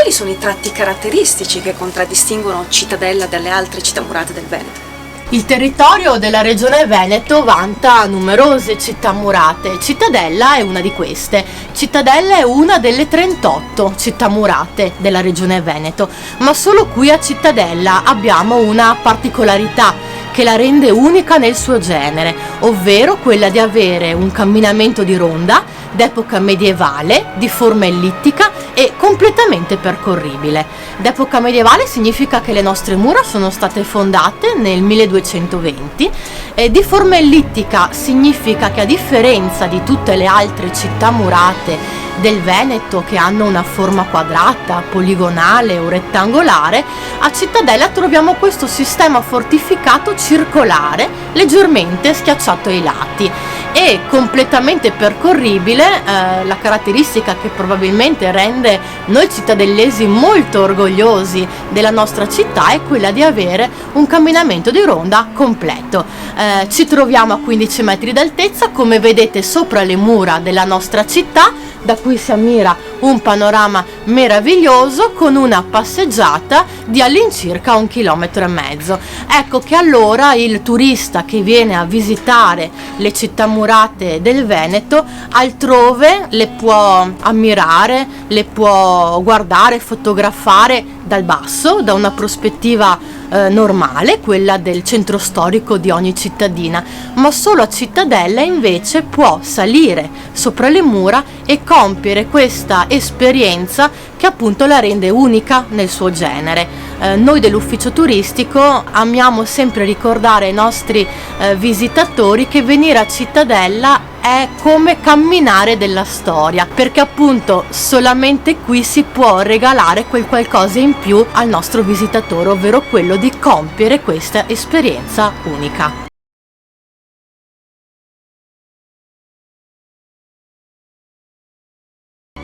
quali sono i tratti caratteristici che contraddistinguono Cittadella dalle altre città murate del Veneto? Il territorio della regione Veneto vanta numerose città murate. Cittadella è una di queste. Cittadella è una delle 38 città murate della regione Veneto, ma solo qui a Cittadella abbiamo una particolarità che la rende unica nel suo genere, ovvero quella di avere un camminamento di ronda d'epoca medievale, di forma ellittica e completamente percorribile. D'epoca medievale significa che le nostre mura sono state fondate nel 1220 e di forma ellittica significa che, a differenza di tutte le altre città murate del Veneto che hanno una forma quadrata, poligonale o rettangolare, a Cittadella troviamo questo sistema fortificato circolare leggermente schiacciato ai lati e completamente percorribile. La caratteristica che probabilmente rende noi cittadellesi molto orgogliosi della nostra città è quella di avere un camminamento di ronda completo. Ci troviamo a 15 metri d'altezza, come vedete, sopra le mura della nostra città, da cui si ammira un panorama meraviglioso con una passeggiata di all'incirca 1,5 chilometri. Ecco che allora il turista che viene a visitare le città murate del Veneto altrove le può ammirare, le può guardare, fotografare dal basso, da una prospettiva normale, quella del centro storico di ogni cittadina, ma solo a Cittadella invece può salire sopra le mura e compiere questa esperienza che appunto la rende unica nel suo genere. Noi dell'ufficio turistico amiamo sempre ricordare ai nostri visitatori che venire a Cittadella è come camminare della storia, perché appunto solamente qui si può regalare quel qualcosa in più al nostro visitatore, ovvero quello di compiere questa esperienza unica.